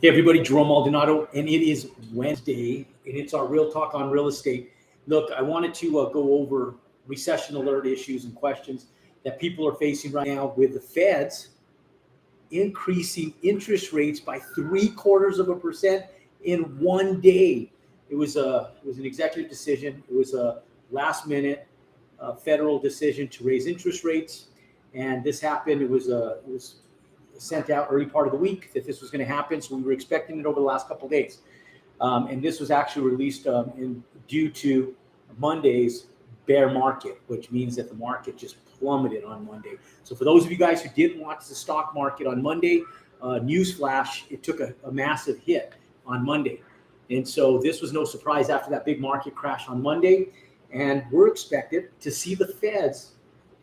Hey everybody, Jerome Maldonado, and it is Wednesday, and it's our Real Talk on Real Estate. Look, I wanted to go over recession alert issues and questions that people are facing right now with the Feds increasing interest rates by 0.75% in one day. It was an executive decision. It was a last minute federal decision to raise interest rates, and this happened. It was sent out early part of the week that this was going to happen, so we were expecting it over the last couple of days. And this was actually released due to Monday's bear market, which means that the market just plummeted on Monday. So for those of you guys who didn't watch the stock market on Monday, newsflash, it took a massive hit on Monday. And so this was no surprise after that big market crash on Monday. And we're expected to see the Feds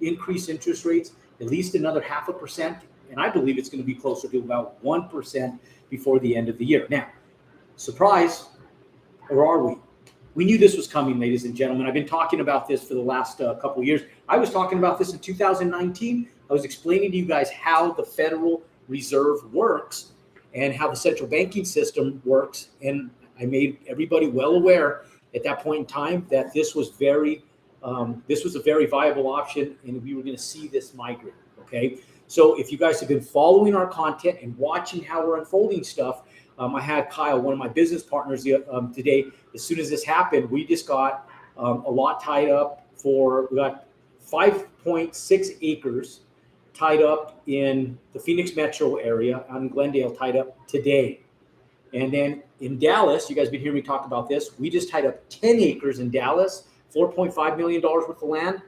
increase interest rates at least another 0.5%. And I believe it's going to be closer to about 1% before the end of the year. Now, surprise, or are we? We knew this was coming, ladies and gentlemen. I've been talking about this for the last couple of years. I was talking about this in 2019. I was explaining to you guys how the Federal Reserve works and how the central banking system works. And I made everybody well aware at that point in time that this was a very viable option, and we were going to see this migrate, okay? So if you guys have been following our content and watching how we're unfolding stuff, I had Kyle, one of my business partners, today. As soon as this happened, we just got a lot tied up we got 5.6 acres tied up in the Phoenix metro area, out in Glendale, tied up today. And then in Dallas, you guys have been hearing me talk about this, we just tied up 10 acres in Dallas, $4.5 million worth of land.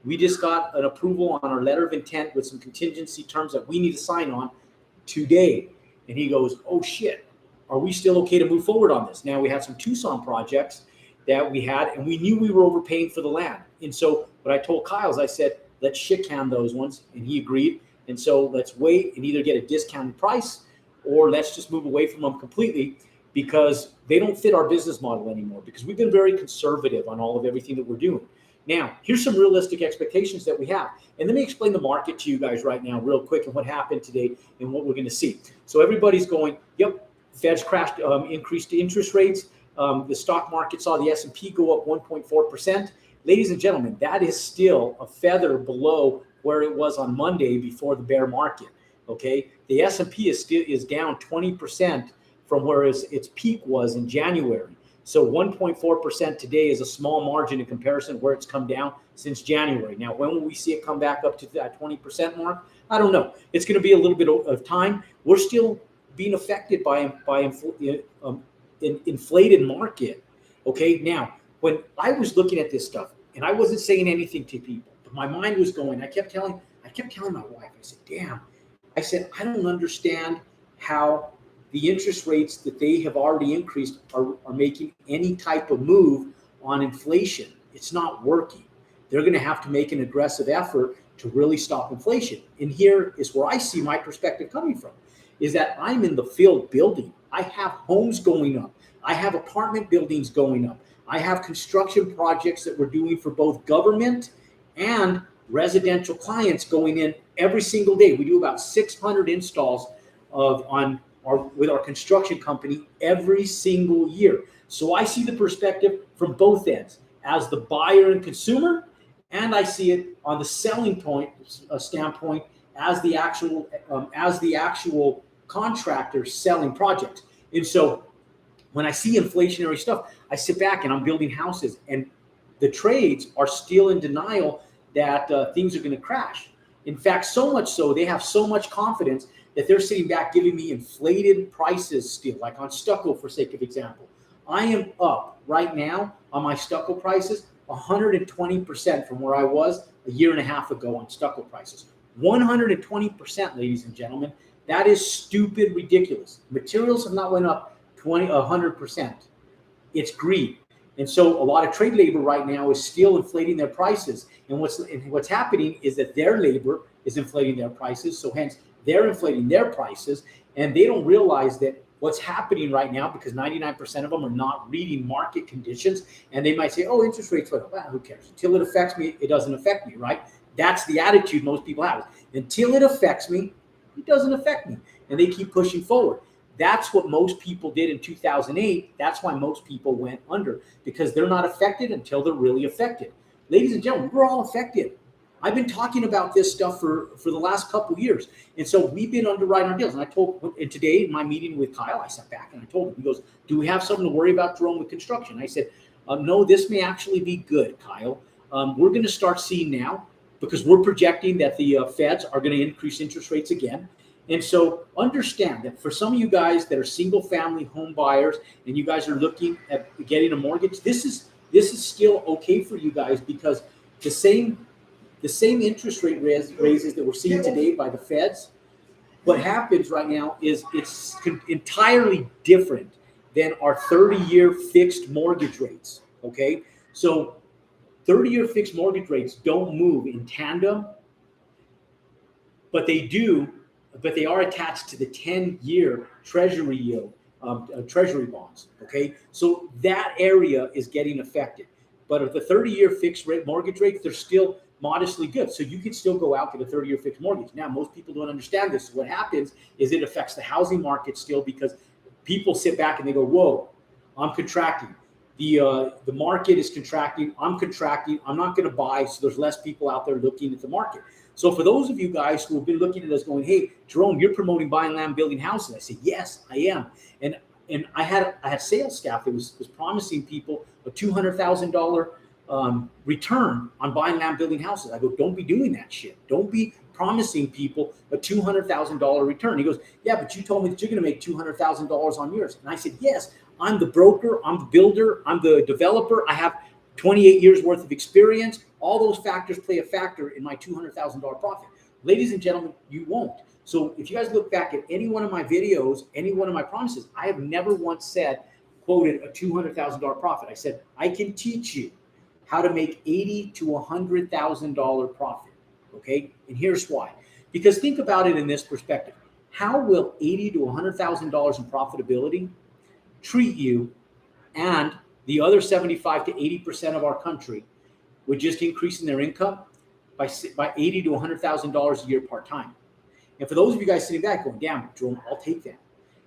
We just got an approval on our letter of intent with some contingency terms that we need to sign on today. And he goes, oh shit, are we still okay to move forward on this? Now we had some Tucson projects that we had, and we knew we were overpaying for the land. And so what I told Kyle is I said, let's shit can those ones. And he agreed. And so let's wait and either get a discounted price or let's just move away from them completely, because they don't fit our business model anymore, because we've been very conservative on all of everything that we're doing. Now, here's some realistic expectations that we have. And let me explain the market to you guys right now real quick and what happened today and what we're going to see. So everybody's going, yep, Feds crashed, increased interest rates. The stock market saw the S&P go up 1.4%. Ladies and gentlemen, that is still a feather below where it was on Monday before the bear market, okay? The S&P is down 20% from where its peak was in January. So 1.4% today is a small margin in comparison where it's come down since January. Now, when will we see it come back up to that 20% mark? I don't know. It's going to be a little bit of time. We're still being affected by an inflated market. Okay. Now, when I was looking at this stuff and I wasn't saying anything to people, but my mind was going, I kept telling my wife, I said, damn, I don't understand how the interest rates that they have already increased are making any type of move on inflation. It's not working. They're going to have to make an aggressive effort to really stop inflation. And here is where I see my perspective coming from, is that I'm in the field building. I have homes going up. I have apartment buildings going up. I have construction projects that we're doing for both government and residential clients going in every single day. We do about 600 installs with our construction company every single year. So I see the perspective from both ends, as the buyer and consumer, and I see it on the selling standpoint as the actual contractor selling projects. And so when I see inflationary stuff, I sit back and I'm building houses, and the trades are still in denial that things are going to crash. In fact, so much so, they have so much confidence that they're sitting back giving me inflated prices still, like on stucco, for sake of example. I am up right now on my stucco prices 120% from where I was a year and a half ago on stucco prices. 120%, ladies and gentlemen. That is stupid ridiculous. Materials have not went up 100%. It's greed. And so a lot of trade labor right now is still inflating their prices. And what's happening is that their labor is inflating their prices. So hence, they're inflating their prices, and they don't realize that what's happening right now, because 99% of them are not reading market conditions, and they might say, oh, interest rates went up. Well, who cares? Until it affects me, it doesn't affect me, right? That's the attitude most people have. Until it affects me, it doesn't affect me. And they keep pushing forward. That's what most people did in 2008. That's why most people went under, because they're not affected until they're really affected. Ladies and gentlemen, we're all affected. I've been talking about this stuff for the last couple of years. And so we've been underwriting our deals. And today in my meeting with Kyle, I sat back and I told him, he goes, do we have something to worry about, Jerome, with construction? I said, no, this may actually be good, Kyle. We're going to start seeing now, because we're projecting that the feds are going to increase interest rates again. And so understand that for some of you guys that are single family home buyers and you guys are looking at getting a mortgage, this is still okay for you guys, because the same interest rate raises that we're seeing today by the feds, what happens right now is it's entirely different than our 30-year fixed mortgage rates, okay? So 30-year fixed mortgage rates don't move in tandem, but they are attached to the 10-year treasury yield, treasury bonds, okay? So that area is getting affected. But if the 30-year fixed rate mortgage rates, they're still modestly good. So you can still go out, get a 30-year fixed mortgage. Now, most people don't understand this. So what happens is it affects the housing market still, because people sit back and they go, whoa, I'm contracting. The market is contracting. I'm contracting. I'm not going to buy. So there's less people out there looking at the market. So for those of you guys who have been looking at us going, hey, Jerome, you're promoting buying land, building houses. I said, yes, I am. And I had sales staff that was promising people a $200,000 return on buying land, building houses. I go, don't be doing that shit. Don't be promising people a $200,000 return. He goes, yeah, but you told me that you're going to make $200,000 on yours. And I said, yes, I'm the broker, I'm the builder, I'm the developer. I have 28 years worth of experience. All those factors play a factor in my $200,000 profit. Ladies and gentlemen, you won't. So if you guys look back at any one of my videos, any one of my promises, I have never once quoted a $200,000 profit. I said, I can teach you how to make $80,000 to $100,000 profit. Okay. And here's why. Because think about it in this perspective. How will $80,000 to $100,000 in profitability treat you and the other 75 to 80% of our country with just increasing their income by $80,000 to $100,000 a year part-time? And for those of you guys sitting back going, damn, Jerome, I'll take that.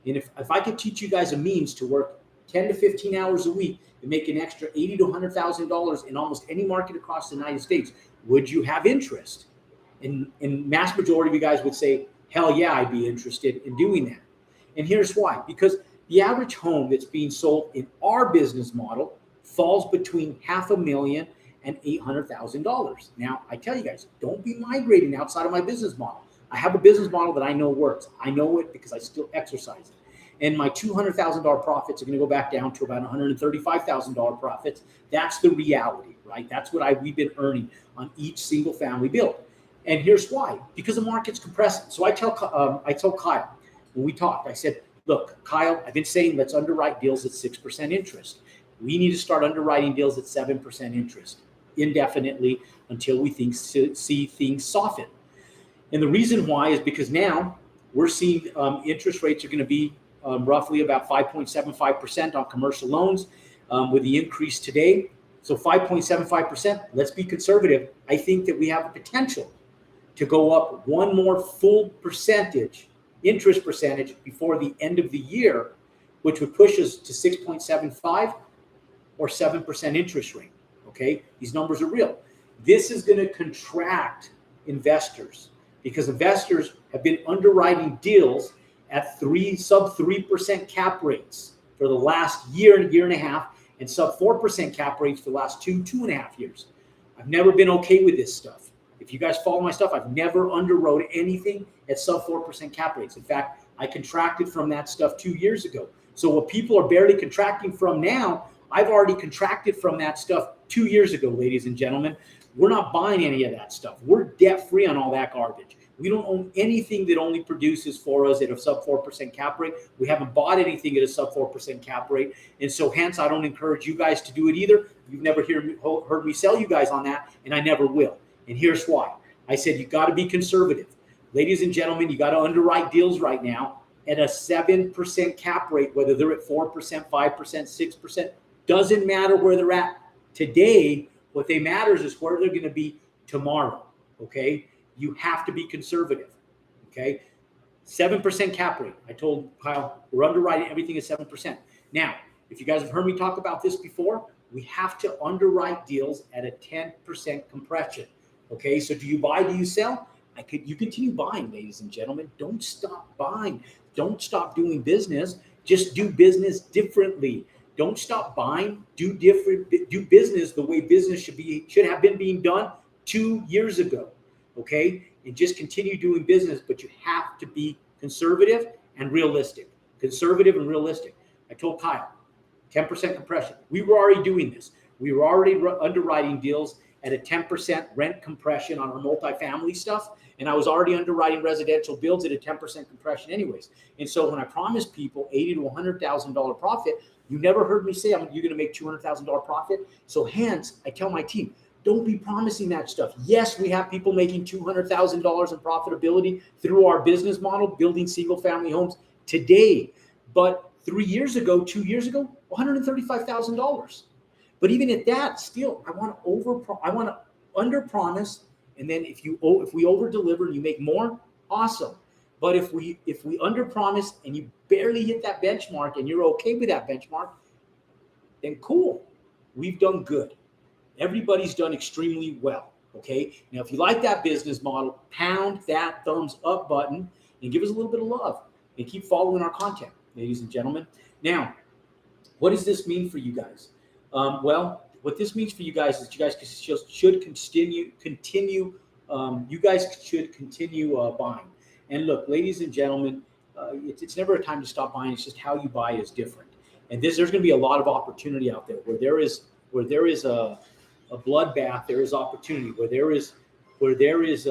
And if I could teach you guys a means to work 10 to 15 hours a week and make an extra $80,000 to $100,000 in almost any market across the United States, would you have interest? And mass majority of you guys would say, hell yeah, I'd be interested in doing that. And here's why. Because the average home that's being sold in our business model falls between $500,000 and $800,000. Now, I tell you guys, don't be migrating outside of my business model. I have a business model that I know works. I know it because I still exercise it. And my $200,000 profits are going to go back down to about $135,000 profits. That's the reality, right? That's what we've been earning on each single family build. And here's why: because the market's compressing. So I tell Kyle when we talked, I said, look, Kyle, I've been saying let's underwrite deals at 6% interest. We need to start underwriting deals at 7% interest indefinitely until we see things soften. And the reason why is because now we're seeing interest rates are going to be roughly about 5.75% on commercial loans with the increase today. So 5.75%, let's be conservative. I think that we have the potential to go up one more full interest percentage before the end of the year, which would push us to 6.75 or 7% interest rate. Okay, these numbers are real. This is going to contract investors because investors have been underwriting deals at sub 3% cap rates for the last year and a half, and sub 4% cap rates for the last 2.5 years. I've never been okay with this stuff. If you guys follow my stuff, I've never underwrote anything at sub 4% cap rates. In fact, I contracted from that stuff 2 years ago. So what people are barely contracting from now, I've already contracted from that stuff 2 years ago, ladies and gentlemen. We're not buying any of that stuff. We're debt free on all that garbage. We don't own anything that only produces for us at a sub 4% cap rate. We haven't bought anything at a sub 4% cap rate. And so hence, I don't encourage you guys to do it either. You've never heard me sell you guys on that, and I never will. And here's why. I said, you got to be conservative. Ladies and gentlemen, you got to underwrite deals right now at a 7% cap rate, whether they're at 4%, 5%, 6%. Doesn't matter where they're at today. What they matters is where they're going to be tomorrow. Okay. You have to be conservative. Okay. 7% cap rate. I told Kyle, we're underwriting everything at 7%. Now, if you guys have heard me talk about this before, we have to underwrite deals at a 10% compression. Okay, so do you buy, do you sell? You continue buying, ladies and gentlemen. Don't stop buying. Don't stop doing business. Just do business differently. Don't stop buying. Do business the way business should have been being done 2 years ago. Okay, and just continue doing business, but you have to be conservative and realistic. Conservative and realistic. I told Kyle, 10% compression. We were already doing this. We were already underwriting deals at a 10% rent compression on our multifamily stuff. And I was already underwriting residential builds at a 10% compression anyways. And so when I promised people $80,000 to $100,000 profit, you never heard me say, you're going to make $200,000 profit. So hence, I tell my team, don't be promising that stuff. Yes, we have people making $200,000 in profitability through our business model, building single family homes today. But 3 years ago, 2 years ago, $135,000. But even at that, still, I want to under promise, and then if we over deliver and you make more, awesome. But if we under promise and you barely hit that benchmark and you're okay with that benchmark, then cool, we've done good. Everybody's done extremely well. Okay. Now, if you like that business model, pound that thumbs up button and give us a little bit of love and keep following our content, ladies and gentlemen. Now, what does this mean for you guys? Well, what this means for you guys is you guys should continue. You guys should continue buying. And look, ladies and gentlemen, it's never a time to stop buying. It's just how you buy is different. And there's going to be a lot of opportunity out there where there is a bloodbath. There is opportunity where there is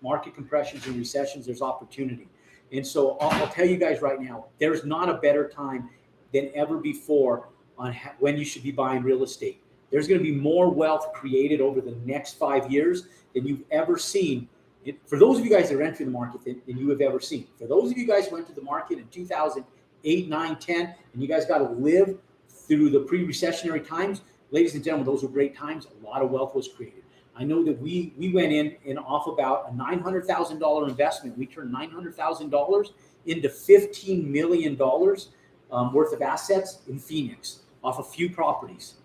market compressions and recessions. There's opportunity. And so I'll tell you guys right now, there's not a better time than ever before on when you should be buying real estate. There's going to be more wealth created over the next 5 years than you've ever seen. For those of you guys that are entering the market than you have ever seen. For those of you guys who went to the market in 2008, 9, 10, and you guys got to live through the pre-recessionary times, ladies and gentlemen, those were great times. A lot of wealth was created. I know that we went in and off about a $900,000 investment. We turned $900,000 into $15 million worth of assets in Phoenix off a few properties.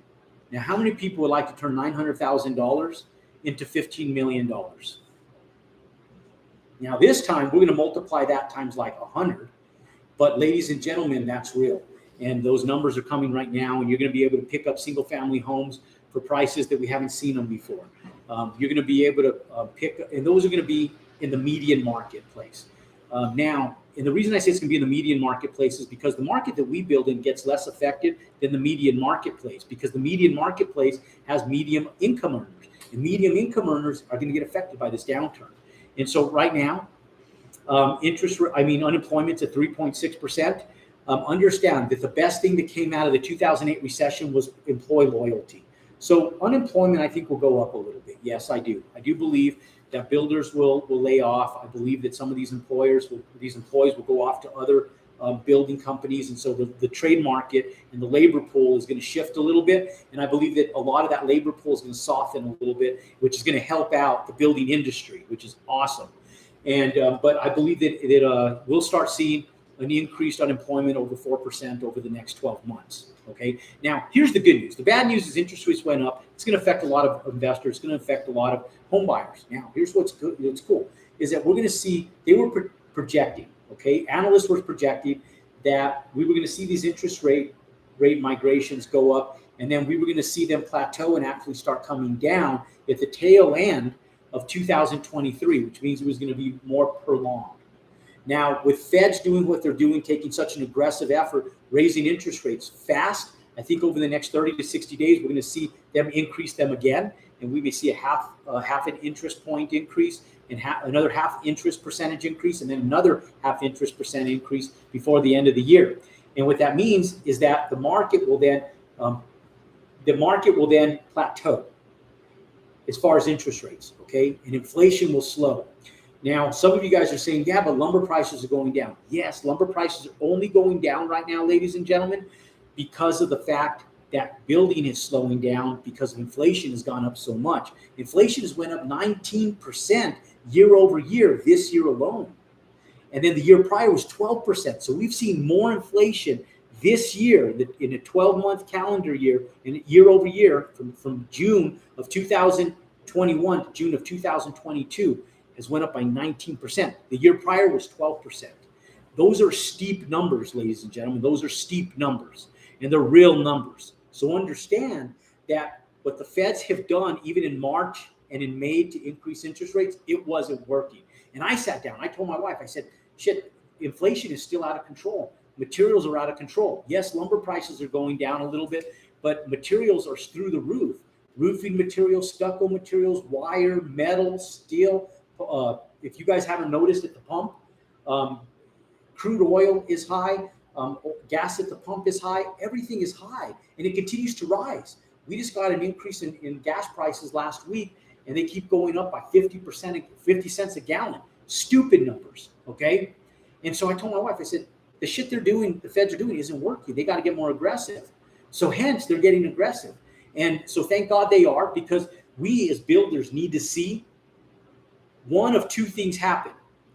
Now, how many people would like to turn $900,000 into $15 million? Now, this time, we're going to multiply that times like 100. But ladies and gentlemen, that's real. And those numbers are coming right now, and you're going to be able to pick up single-family homes for prices that we haven't seen them before. You're going to be able to and those are going to be in the median marketplace. Now, and the reason I say it's going to be in the median marketplace is because the market that we build in gets less affected than the median marketplace, because the median marketplace has medium income earners, and medium income earners are going to get affected by this downturn. And so right now, unemployment's at 3.6%. Understand that the best thing that came out of the 2008 recession was employee loyalty. So unemployment, I think, will go up a little bit. Yes, I do. I do believe that builders will lay off. I believe that some of these employees will go off to other building companies. And so the trade market and the labor pool is going to shift a little bit. And I believe that a lot of that labor pool is going to soften a little bit, which is going to help out the building industry, which is awesome. And but I believe that we'll start seeing an increased unemployment over 4% over the next 12 months. Okay. Now, here's the good news. The bad news is interest rates went up. It's going to affect a lot of investors. It's going to affect a lot of home buyers. Now, here's what's good. What's cool is that we're going to see, they were projecting, okay? Analysts were projecting that we were going to see these interest rate migrations go up, and then we were going to see them plateau and actually start coming down at the tail end of 2023, which means it was going to be more prolonged. Now, with Feds doing what they're doing, taking such an aggressive effort, raising interest rates fast, I think over the next 30 to 60 days, we're going to see them increase them again. And we may see a half an interest point increase and another half interest percentage increase, and then another half interest percent increase before the end of the year. And what that means is that the market will then plateau as far as interest rates, okay? And inflation will slow. Now, some of you guys are saying, yeah, but lumber prices are going down. Yes, lumber prices are only going down right now, ladies and gentlemen, because of the fact that building is slowing down because inflation has gone up so much. Inflation has went up 19% year over year this year alone. And then the year prior was 12%. So we've seen more inflation this year in a 12-month calendar year, and year over year from June of 2021 to June of 2022 has went up by 19%. The year prior was 12%. Those are steep numbers, ladies and gentlemen. Those are steep numbers, and they're real numbers. So understand that what the Feds have done, even in March and in May, to increase interest rates, it wasn't working. And I sat down. I told my wife, I said, shit, inflation is still out of control. Materials are out of control. Yes, lumber prices are going down a little bit, but materials are through the roof. Roofing materials, stucco materials, wire, metal, steel. If you guys haven't noticed at the pump, crude oil is high. Gas at the pump is high. Everything is high, and it continues to rise. We just got an increase in gas prices last week, and they keep going up by 50%, 50 cents a gallon. Stupid numbers, okay? And so I told my wife, I said, the shit they're doing, the Feds are doing, isn't working. They got to get more aggressive. So hence, they're getting aggressive. And so thank God they are, because we as builders need to see one of two things happen,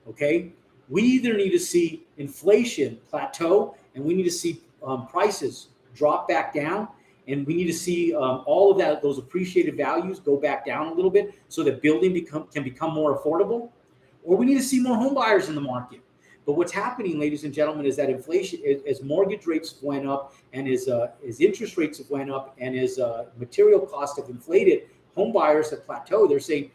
okay? We either need to see inflation plateau, and we need to see prices drop back down, and we need to see all of that, those appreciated values go back down a little bit so that building can become more affordable, or we need to see more home buyers in the market. But what's happening, ladies and gentlemen, is that inflation, as mortgage rates went up, and as interest rates have went up, and as material costs have inflated, home buyers have plateaued. They're saying,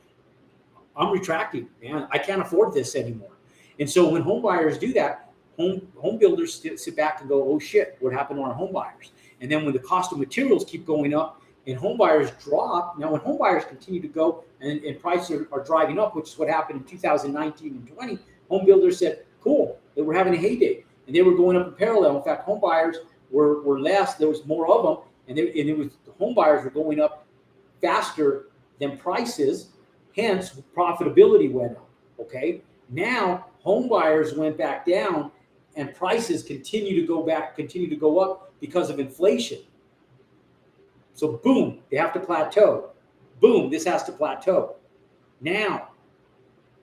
I'm retracting, man. I can't afford this anymore. And so when home buyers do that, home builders sit back and go, oh shit, what happened to our home buyers? And then when the cost of materials keep going up and home buyers drop, now when home buyers continue to go and prices are driving up, which is what happened in 2019 and 20, home builders said, cool, they were having a heyday, and they were going up in parallel. In fact, home buyers were less. There was more of them, and the home buyers were going up faster than prices. Hence, profitability went up. Okay, now home buyers went back down, and prices continue to go up because of inflation. So boom, they have to plateau. Boom, this has to plateau. Now,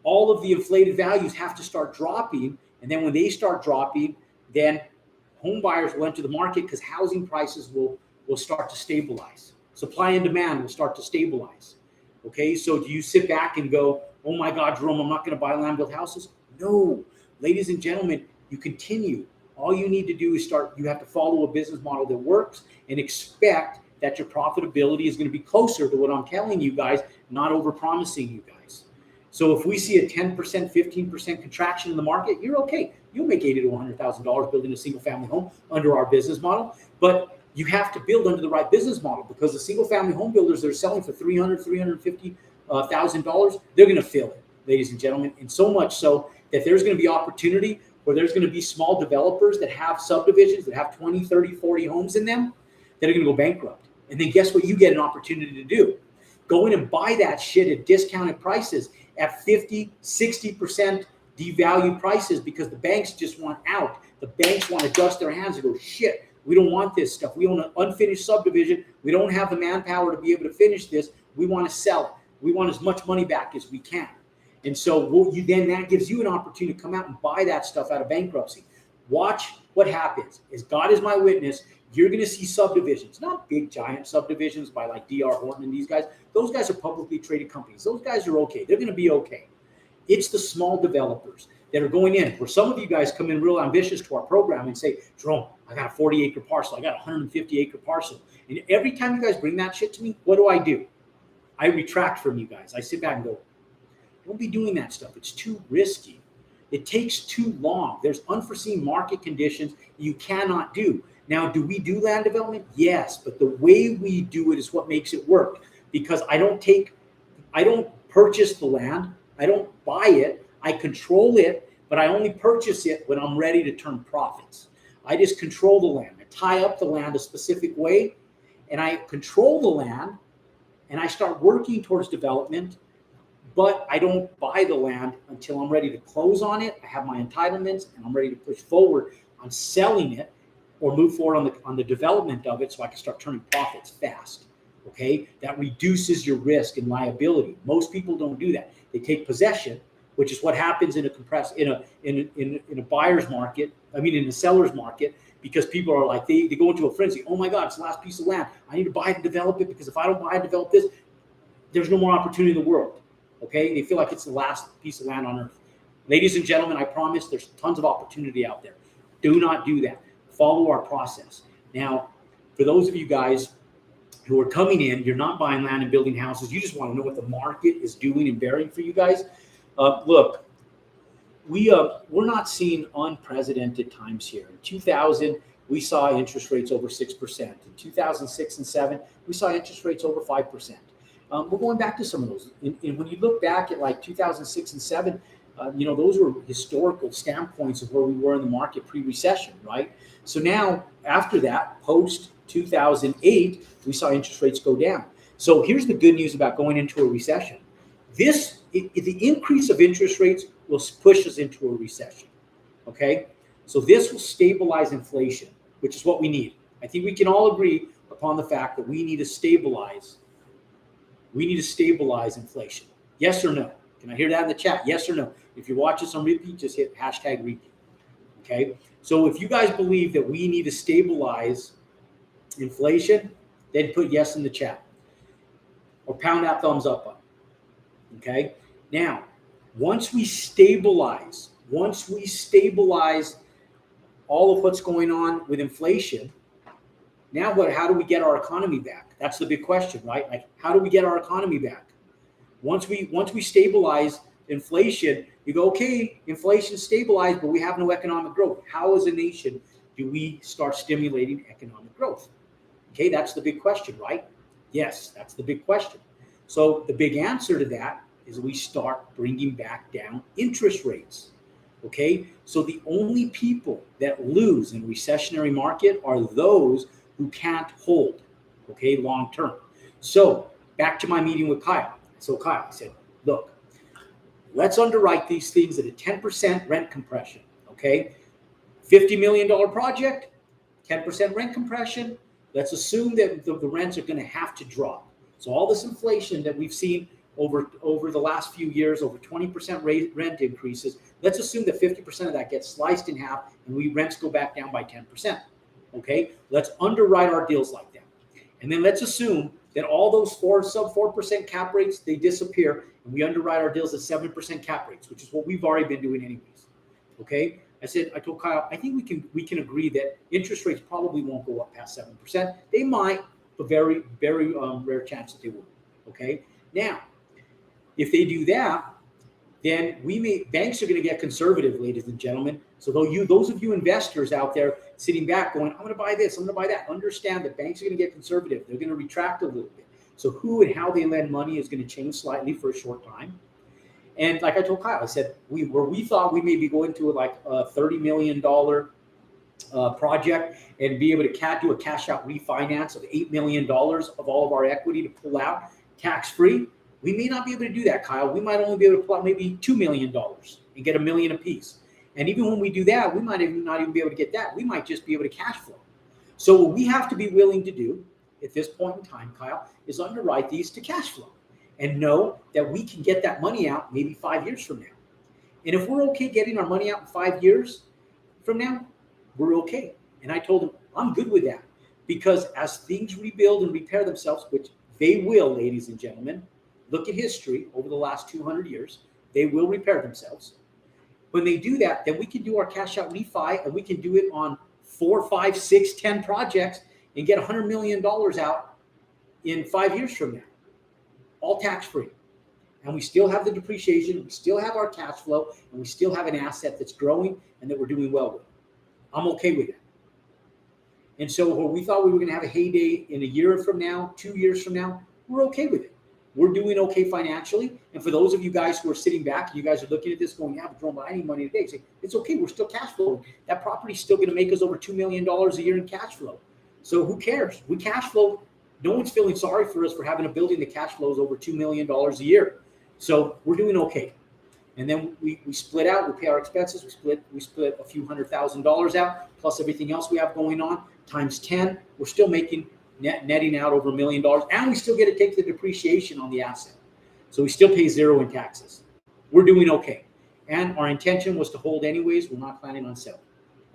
all of the inflated values have to start dropping. And then when they start dropping, then home buyers will enter the market because housing prices will start to stabilize. Supply and demand will start to stabilize. Okay, so do you sit back and go, oh my God, Jerome, I'm not going to buy land built houses? No, ladies and gentlemen, you continue. All you need to do is you have to follow a business model that works and expect that your profitability is going to be closer to what I'm telling you guys, not over-promising you guys. So if we see a 10%, 15% contraction in the market, you're okay. You'll make $80,000 to $100,000 building a single family home under our business model. But you have to build under the right business model, because the single family home builders that are selling for $300,000, $350,000, they're going to fill it, ladies and gentlemen. And so much so that there's going to be opportunity where there's going to be small developers that have subdivisions that have 20, 30, 40 homes in them that are going to go bankrupt. And then guess what you get an opportunity to do? Go in and buy that shit at discounted prices at 50, 60% devalued prices, because the banks just want out. The banks want to dust their hands and go, shit, we don't want this stuff. We own an unfinished subdivision. We don't have the manpower to be able to finish this. We want to sell it. We want as much money back as we can. And so then that gives you an opportunity to come out and buy that stuff out of bankruptcy. Watch what happens. As God is my witness, you're going to see subdivisions, not big giant subdivisions by like D.R. Horton and these guys. Those guys are publicly traded companies. Those guys are okay. They're going to be okay. It's the small developers that are going in, where some of you guys come in real ambitious to our program and say, Jerome, I got a 40-acre parcel. I got a 150-acre parcel. And every time you guys bring that shit to me, what do? I retract from you guys. I sit back and go, don't be doing that stuff. It's too risky. It takes too long. There's unforeseen market conditions you cannot do. Now, do we do land development? Yes, but the way we do it is what makes it work, because I don't purchase the land. I don't buy it. I control it, but I only purchase it when I'm ready to turn profits. I just control the land. I tie up the land a specific way, and I control the land, and I start working towards development, but I don't buy the land until I'm ready to close on it. I have my entitlements, and I'm ready to push forward on selling it or move forward on the development of it, so I can start turning profits fast. Okay, that reduces your risk and liability. Most people don't do that. They take possession, which is what happens in a buyer's market. I mean, in the seller's market, because people are like, they go into a frenzy. Oh my God, it's the last piece of land. I need to buy it and develop it, because if I don't buy and develop this, there's no more opportunity in the world. Okay, they feel like it's the last piece of land on earth. Ladies and gentlemen, I promise there's tons of opportunity out there. Do not do that. Follow our process. Now, for those of you guys who are coming in, you're not buying land and building houses. You just want to know what the market is doing and bearing for you guys. Look, we're not seeing unprecedented times here. In 2000, we saw interest rates over 6%. In 2006 and 7, we saw interest rates over 5%. We're going back to some of those. And when you look back at like 2006 and 7, those were historical standpoints of where we were in the market pre-recession, right? So now, after that, post 2008, we saw interest rates go down. So here's the good news about going into a recession. The increase of interest rates will push us into a recession, okay? So this will stabilize inflation, which is what we need. I think we can all agree upon the fact that we need to stabilize. We need to stabilize inflation. Yes or no? Can I hear that in the chat? Yes or no? If you're watching some repeat, just hit hashtag repeat. Okay. So if you guys believe that we need to stabilize inflation, then put yes in the chat or pound that thumbs up button. Okay. Now, once we stabilize all of what's going on with inflation, now what? How do we get our economy back? That's the big question, right? Like, how do we get our economy back? Once we stabilize inflation, you go, okay, inflation stabilized, but we have no economic growth. How, as a nation, do we start stimulating economic growth? Okay, that's the big question, right? Yes, that's the big question. So the big answer to that is we start bringing back down interest rates. Okay, so the only people that lose in a recessionary market are those who can't hold, okay, long term. So back to my meeting with Kyle. So Kyle, I said, look, let's underwrite these things at a 10% rent compression, okay? $50 million project, 10% rent compression. Let's assume that the rents are going to have to drop. So all this inflation that we've seen over the last few years, over 20% rent increases, let's assume that 50% of that gets sliced in half and rents go back down by 10%, okay? Let's underwrite our deals like that. And then let's assume that all those sub 4% cap rates, they disappear, and we underwrite our deals at 7% cap rates, which is what we've already been doing anyways. Okay? I told Kyle, I think we can agree that interest rates probably won't go up past 7%. They might, but very, very rare chance that they will. Okay? Now, if they do that, then banks are going to get conservative, ladies and gentlemen. So those of you investors out there sitting back going, I'm going to buy this, I'm going to buy that, understand that banks are going to get conservative. They're going to retract a little bit. So who and how they lend money is going to change slightly for a short time. And like I told Kyle, I said, where we thought we may be going to like a $30 million project and be able to do a cash out refinance of $8 million of all of our equity to pull out tax-free, we may not be able to do that, Kyle. We might only be able to pull out maybe $2 million and get $1 million apiece. And even when we do that, we might not even be able to get that. We might just be able to cash flow. So what we have to be willing to do at this point in time, Kyle, is underwrite these to cash flow and know that we can get that money out maybe 5 years from now. And if we're okay getting our money out in 5 years from now, we're okay. And I told him, I'm good with that, because as things rebuild and repair themselves, which they will, ladies and gentlemen, look at history over the last 200 years, they will repair themselves. When they do that, then we can do our cash out refi, and we can do it on 4, 5, 6, 10 projects and get $100 million out in 5 years from now, all tax-free. And we still have the depreciation, we still have our cash flow, and we still have an asset that's growing and that we're doing well with. I'm okay with that. And so when we thought we were going to have a heyday in a year from now, 2 years from now, we're okay with it. We're doing okay financially. And for those of you guys who are sitting back, you guys are looking at this going, yeah, but Jerome, I need money today. Say, it's okay. We're still cash flowing. That property's still going to make us over $2 million a year in cash flow. So who cares? We cash flow. No one's feeling sorry for us for having a building that cash flows over $2 million a year. So we're doing okay. And then we split out, we pay our expenses, we split a few $100,000 out, plus everything else we have going on, times 10. We're still making netting out over $1 million, and we still get to take the depreciation on the asset. So we still pay zero in taxes. We're doing okay. And our intention was to hold anyways. We're not planning on selling.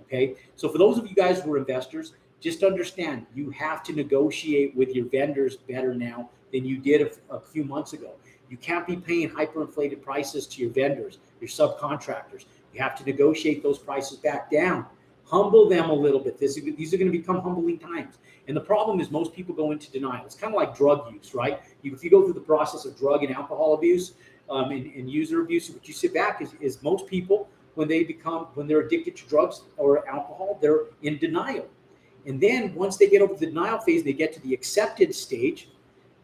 Okay. So for those of you guys who are investors, just understand you have to negotiate with your vendors better now than you did a few months ago. You can't be paying hyperinflated prices to your vendors, your subcontractors. You have to negotiate those prices back down. Humble them a little bit. These are going to become humbling times. And the problem is most people go into denial. It's kind of like drug use, right? If you go through the process of drug and alcohol abuse and user abuse, what you sit back is most people, when they're addicted to drugs or alcohol, they're in denial. And then once they get over the denial phase, they get to the acceptance stage,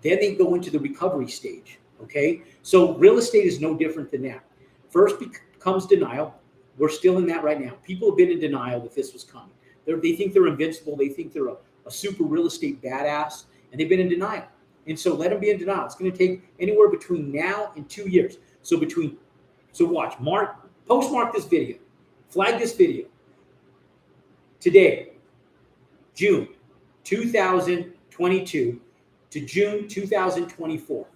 then they go into the recovery stage. Okay. So real estate is no different than that. First comes denial. We're still in that right now. People have been in denial that this was coming. They think they're invincible. They think they're a super real estate badass, and they've been in denial. And so let them be in denial. It's going to take anywhere between now and 2 years. So watch, postmark this video, flag this video. Today, June 2022 to June 2024.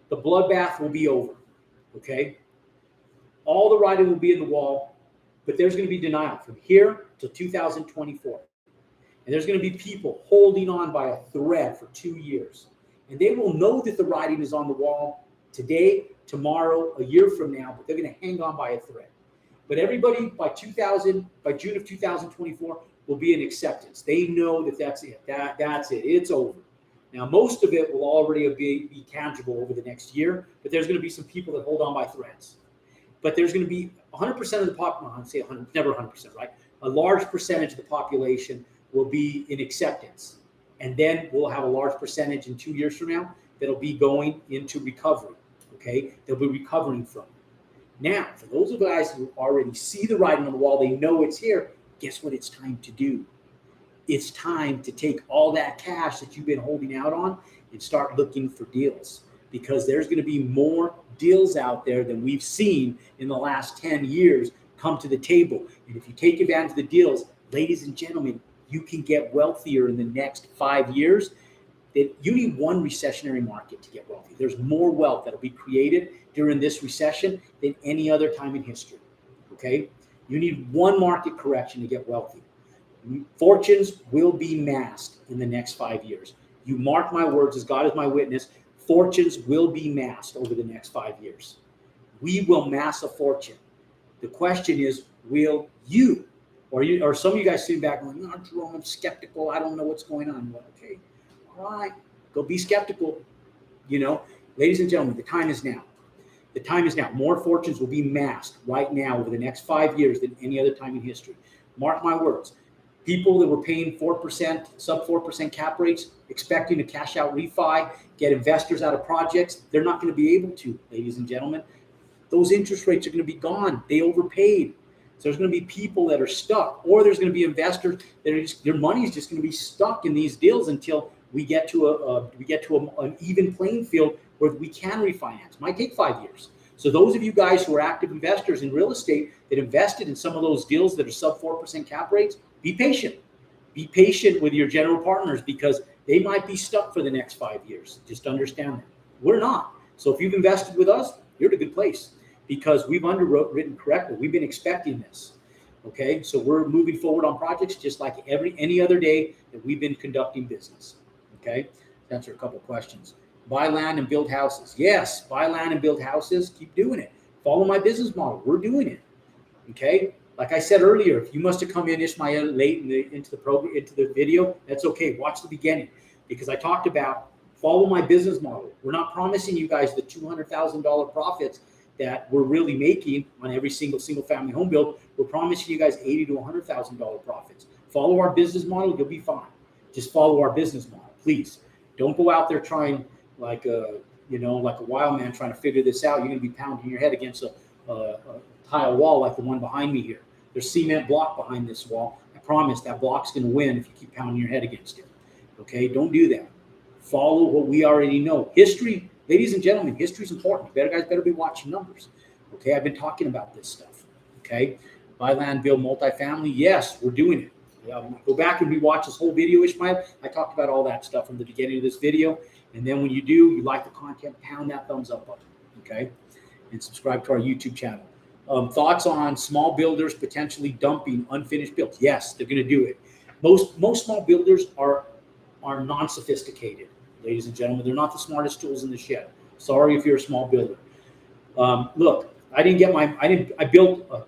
The bloodbath will be over, okay? All the writing will be in the wall, but there's going to be denial from here to 2024. And there's going to be people holding on by a thread for 2 years. And they will know that the writing is on the wall today, tomorrow, a year from now, but they're going to hang on by a thread. But everybody by June of 2024 will be in acceptance. They know that that's it. That's it. It's over. Now, most of it will already be tangible over the next year, but there's going to be some people that hold on by threads. But there's going to be 100% of the population, I'd say 100, never 100%, right? A large percentage of the population will be in acceptance. And then we'll have a large percentage in 2 years from now that'll be going into recovery, okay? They'll be recovering from it. Now, for those of you guys who already see the writing on the wall, they know it's here, guess what it's time to do? It's time to take all that cash that you've been holding out on and start looking for deals, because there's going to be more deals out there than we've seen in the last 10 years come to the table. And if you take advantage of the deals, ladies and gentlemen, you can get wealthier in the next 5 years. That you need one recessionary market to get wealthy. There's more wealth that'll be created during this recession than any other time in history. Okay? You need one market correction to get wealthy. Fortunes will be massed in the next 5 years. You mark my words, as God is my witness, fortunes will be massed over the next 5 years. We will mass a fortune. The question is, will you? Or some of you guys sitting back going, no, Jerome, I'm skeptical. I don't know what's going on. Well, okay, all right, go be skeptical. Ladies and gentlemen, the time is now. The time is now. More fortunes will be massed right now over the next 5 years than any other time in history. Mark my words. People that were paying 4%, sub 4% cap rates, expecting to cash out refi, get investors out of projects, they're not going to be able to, ladies and gentlemen. Those interest rates are going to be gone. They overpaid. So there's going to be people that are stuck, or there's going to be investors that are their money is just going to be stuck in these deals until we get to an even playing field where we can refinance. Might take 5 years. So those of you guys who are active investors in real estate that invested in some of those deals that are sub 4% cap rates, be patient. Be patient with your general partners, because they might be stuck for the next 5 years. Just understand that. We're not. So if you've invested with us, you're in a good place, because we've underwritten correctly. We've been expecting this. Okay, so we're moving forward on projects just like any other day that we've been conducting business. Okay, answer a couple of questions. Buy land and build houses. Yes, buy land and build houses. Keep doing it. Follow my business model. We're doing it. Okay, like I said earlier, if you must have come in, Ishmael, late into the video, that's okay. Watch the beginning, because I talked about follow my business model. We're not promising you guys the $200,000 profits that we're really making on every single family home build. We're promising you guys $80,000 to $100,000 profits. Follow our business model, you'll be fine. Just follow our business model, please. Don't go out there trying like a wild man trying to figure this out. You're going to be pounding your head against a tile wall like the one behind me here. There's cement block behind this wall. I promise that block's going to win if you keep pounding your head against it. Okay, don't do that. Follow what we already know. History, ladies and gentlemen, history is important. You guys better be watching numbers. Okay, I've been talking about this stuff. Okay, buy land, build multifamily. Yes, we're doing it. Go back and rewatch this whole video, Ishmael. I talked about all that stuff from the beginning of this video. And then when you like the content, pound that thumbs up button. Okay, and subscribe to our YouTube channel. Thoughts on small builders potentially dumping unfinished builds? Yes, they're going to do it. Most small builders are non-sophisticated, ladies and gentlemen. They're not the smartest tools in the shed. Sorry if you're a small builder. Look, I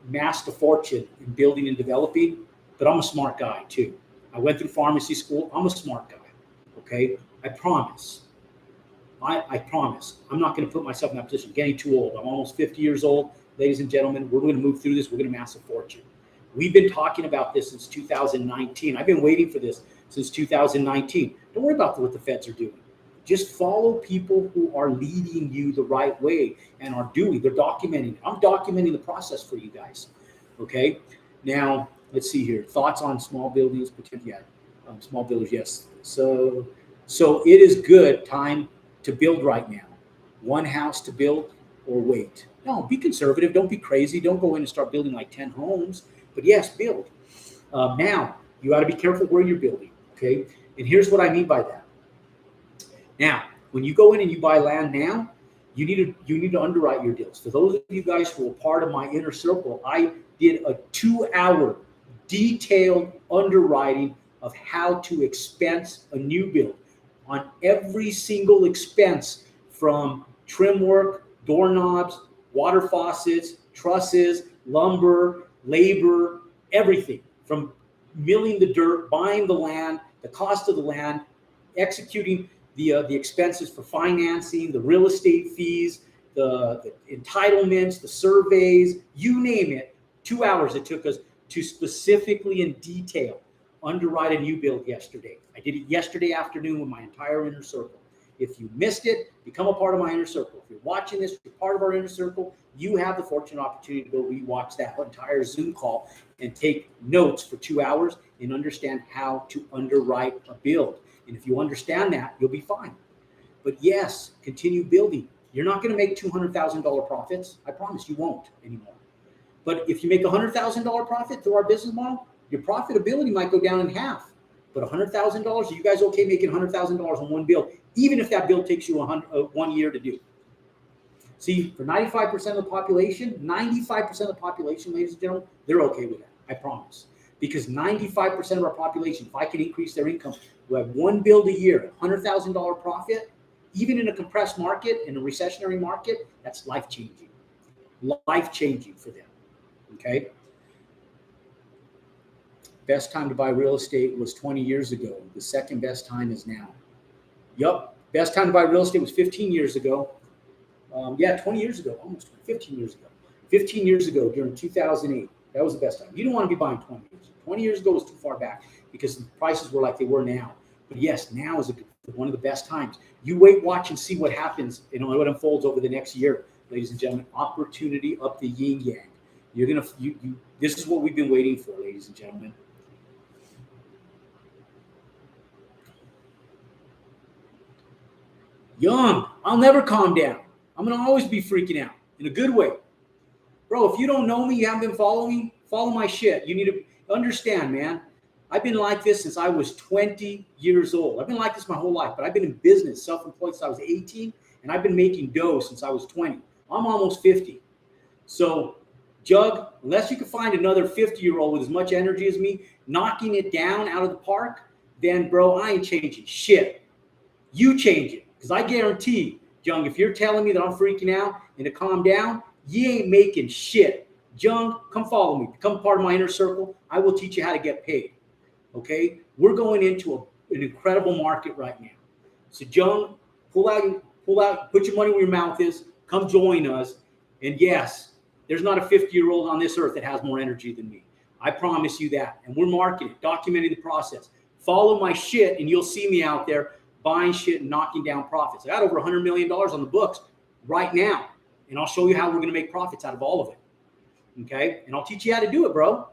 amassed a fortune in building and developing, but I'm a smart guy too. I went through pharmacy school. I'm a smart guy. Okay, I promise. I promise. I'm not going to put myself in that position. I'm getting too old. I'm almost 50 years old. Ladies and gentlemen, we're going to move through this. We're going to amass a fortune. We've been talking about this since 2019. I've been waiting for this since 2019. Don't worry about what the feds are doing. Just follow people who are leading you the right way and are doing. They're documenting it. I'm documenting the process for you guys. Okay. Now let's see here. Thoughts on small buildings? Yeah, small builders. Yes. So it is good time to build right now. One house to build or wait. No, be conservative. Don't be crazy. Don't go in and start building like 10 homes. But yes, build. Now you got to be careful where you're building. Okay. And here's what I mean by that. Now, when you go in and you buy land now, you need to underwrite your deals. For those of you guys who are part of my inner circle, I did a 2-hour detailed underwriting of how to expense a new build on every single expense, from trim work, doorknobs, water faucets, trusses, lumber, labor, everything, from milling the dirt, buying the land, the cost of the land, executing the expenses for financing, the real estate fees, the entitlements, the surveys, you name it. 2 hours it took us to specifically in detail underwrite a new build yesterday. I did it yesterday afternoon with my entire inner circle. If you missed it, become a part of my inner circle. If you're watching this, you're part of our inner circle, you have the fortunate opportunity to go rewatch that entire Zoom call and take notes for 2 hours and understand how to underwrite a build. And if you understand that, you'll be fine. But yes, continue building. You're not going to make $200,000 profits. I promise you won't anymore. But if you make $100,000 profit through our business model, your profitability might go down in half. But $100,000, are you guys okay making $100,000 on one build, even if that build takes you 1 year to do? See, for 95% of the population, 95% of the population, ladies and gentlemen, they're okay with that. I promise. Because 95% of our population, if I can increase their income, who have one build a year, $100,000 profit, even in a compressed market, in a recessionary market, that's life-changing. Life-changing for them. Okay? Best time to buy real estate was 20 years ago. The second best time is now. Yup. Best time to buy real estate was 15 years ago. 20 years ago, almost 15 years ago. 15 years ago during 2008. That was the best time. You don't want to be buying 20 years. 20 years ago was too far back because the prices were like they were now. But yes, now is one of the best times. You wait, watch, and see what happens and what unfolds over the next year, ladies and gentlemen. Opportunity up the yin yang. You're gonna. This is what we've been waiting for, ladies and gentlemen. Young, I'll never calm down. I'm gonna always be freaking out in a good way. Bro, if you don't know me, you haven't been following me, follow my shit. You need to understand, man. I've been like this since I was 20 years old. I've been like this my whole life, but I've been in business, self-employed since I was 18, and I've been making dough since I was 20. I'm almost 50. So, Jug, unless you can find another 50-year-old with as much energy as me, knocking it down out of the park, then, bro, I ain't changing shit. You change it, because I guarantee, Jung, if you're telling me that I'm freaking out and to calm down, you ain't making shit. Jung, come follow me. Become part of my inner circle. I will teach you how to get paid. Okay? We're going into an incredible market right now. So, Jung, pull out, put your money where your mouth is. Come join us. And yes, there's not a 50-year-old on this earth that has more energy than me. I promise you that. And we're marketing, documenting the process. Follow my shit, and you'll see me out there buying shit and knocking down profits. I got over $100 million on the books right now. And I'll show you how we're going to make profits out of all of it. Okay? And I'll teach you how to do it, bro.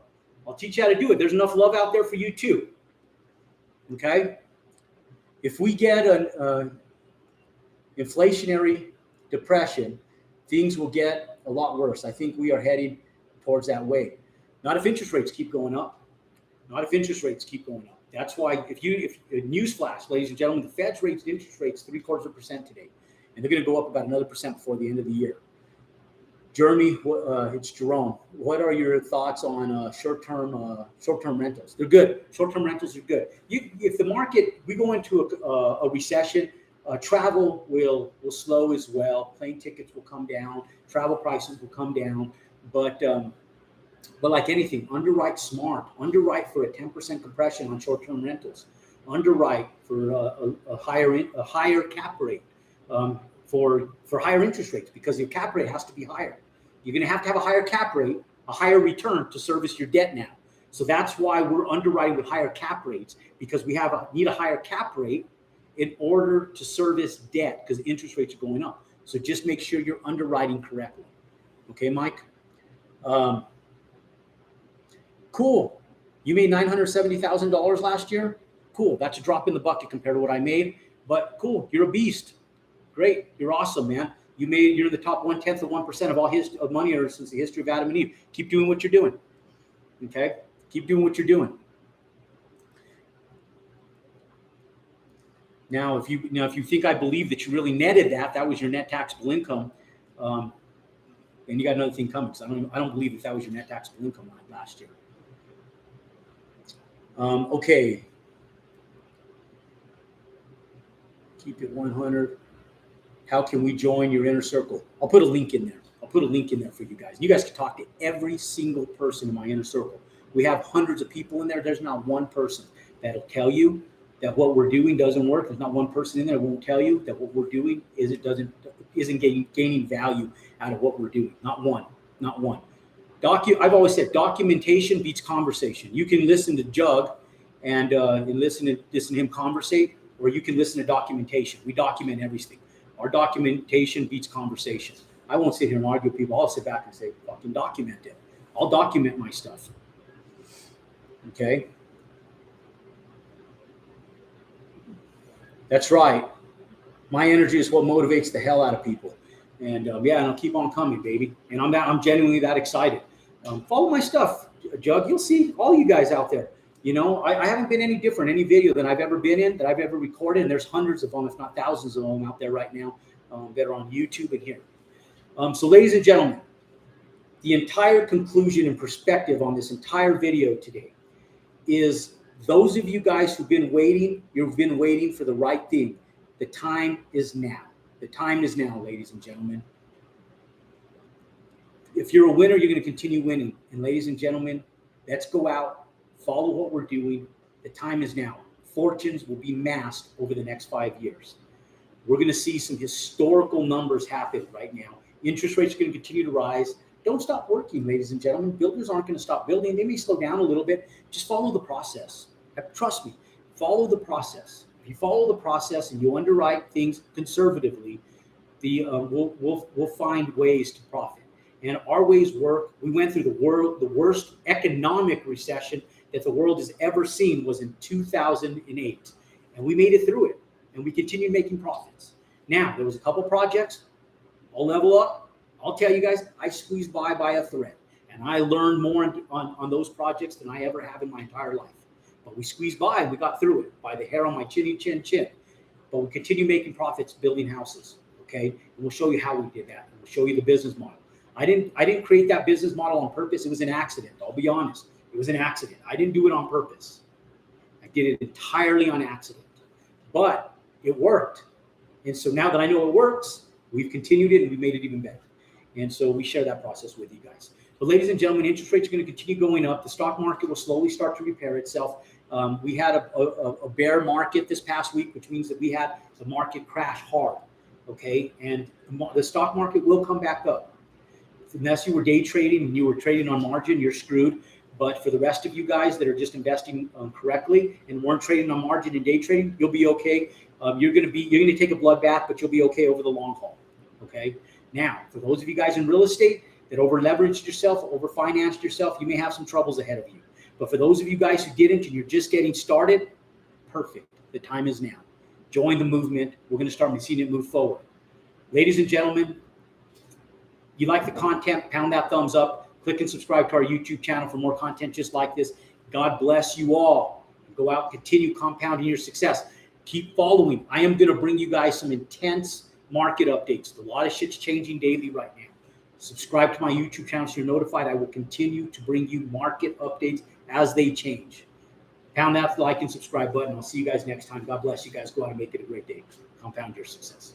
I'll teach you how to do it. There's enough love out there for you too. Okay? If we get an inflationary depression, things will get a lot worse. I think we are heading towards that way. Not if interest rates keep going up. Not if interest rates keep going up. That's why if newsflash, ladies and gentlemen, the Fed's raised interest rates 0.75% today. And they're going to go up about another percent before the end of the year. Jeremy, it's Jerome. What are your thoughts on short-term rentals? They're good. Short-term rentals are good. If the market, we go into a recession, travel will slow as well. Plane tickets will come down. Travel prices will come down. But like anything, underwrite smart. Underwrite for a 10% compression on short-term rentals. Underwrite for a higher cap rate. For higher interest rates, because your cap rate has to be higher. You're going to have a higher cap rate, a higher return to service your debt now. So that's why we're underwriting with higher cap rates, because we need a higher cap rate in order to service debt, because interest rates are going up. So just make sure you're underwriting correctly. Okay, Mike? Cool. You made $970,000 last year? Cool. That's a drop in the bucket compared to what I made, but cool. You're a beast. Great. You're awesome, man. You're in the top 1/10 of 1% of all of money earners since the history of Adam and Eve. Keep doing what you're doing. Okay? Keep doing what you're doing. Now, if you think I believe that you really netted that was your net taxable income, then you got another thing coming. Because I don't believe that was your net taxable income last year. Okay. Keep it 100. How can we join your inner circle? I'll put a link in there. I'll put a link in there for you guys. You guys can talk to every single person in my inner circle. We have hundreds of people in there. There's not one person that'll tell you that what we're doing doesn't work. There's not one person in there that won't tell you that what we're doing isn't gaining value out of what we're doing. Not one. Not one. I've always said documentation beats conversation. You can listen to Jug and listen to him conversate, or you can listen to documentation. We document everything. Our documentation beats conversation. I won't sit here and argue with people. I'll sit back and say, fucking document it. I'll document my stuff. Okay? That's right. My energy is what motivates the hell out of people. And and I'll keep on coming, baby. And I'm genuinely that excited. Follow my stuff, Jug. You'll see all you guys out there. You know, I haven't been any different, any video that I've ever been in, that I've ever recorded. And there's hundreds of them, if not thousands of them out there right now that are on YouTube and here. So ladies and gentlemen, the entire conclusion and perspective on this entire video today is those of you guys who've been waiting, you've been waiting for the right thing. The time is now. The time is now, ladies and gentlemen. If you're a winner, you're going to continue winning. And ladies and gentlemen, let's go out. Follow what we're doing. The time is now. Fortunes will be massed over the next 5 years. We're going to see some historical numbers happen right now. Interest rates are going to continue to rise. Don't stop working, ladies and gentlemen. Builders aren't going to stop building. They may slow down a little bit. Just follow the process. Trust me. Follow the process. If you follow the process and you underwrite things conservatively, we'll find ways to profit. And our ways work. We went through the worst economic recession that the world has ever seen was in 2008. And we made it through it. And we continued making profits. Now, there was a couple projects. I'll level up. I'll tell you guys, I squeezed by a thread. And I learned more on those projects than I ever have in my entire life. But we squeezed by and we got through it by the hair on my chin. But we continue making profits building houses. Okay? And we'll show you how we did that. And we'll show you the business model. I didn't create that business model on purpose. It was an accident. I'll be honest. It was an accident. I didn't do it on purpose. I did it entirely on accident. But it worked. And so now that I know it works, we've continued it and we've made it even better. And so we share that process with you guys. But ladies and gentlemen, interest rates are going to continue going up. The stock market will slowly start to repair itself. We had a bear market this past week, which means that we had the market crash hard. Okay. And the stock market will come back up. Unless you were day trading and you were trading on margin, you're screwed. But for the rest of you guys that are just investing correctly and weren't trading on margin and day trading, you'll be okay. You're going to take a bloodbath, but you'll be okay over the long haul. Okay. Now, for those of you guys in real estate that over leveraged yourself, over financed yourself, you may have some troubles ahead of you. But for those of you guys who didn't and you're just getting started, perfect. The time is now. Join the movement. We're going to start seeing it move forward. Ladies and gentlemen, you like the content, pound that thumbs up. Click and subscribe to our YouTube channel for more content just like this. God bless you all. Go out, continue compounding your success. Keep following. I am going to bring you guys some intense market updates. A lot of shit's changing daily right now. Subscribe to my YouTube channel so you're notified. I will continue to bring you market updates as they change. Pound that like and subscribe button. I'll see you guys next time. God bless you guys. Go out and make it a great day. Compound your success.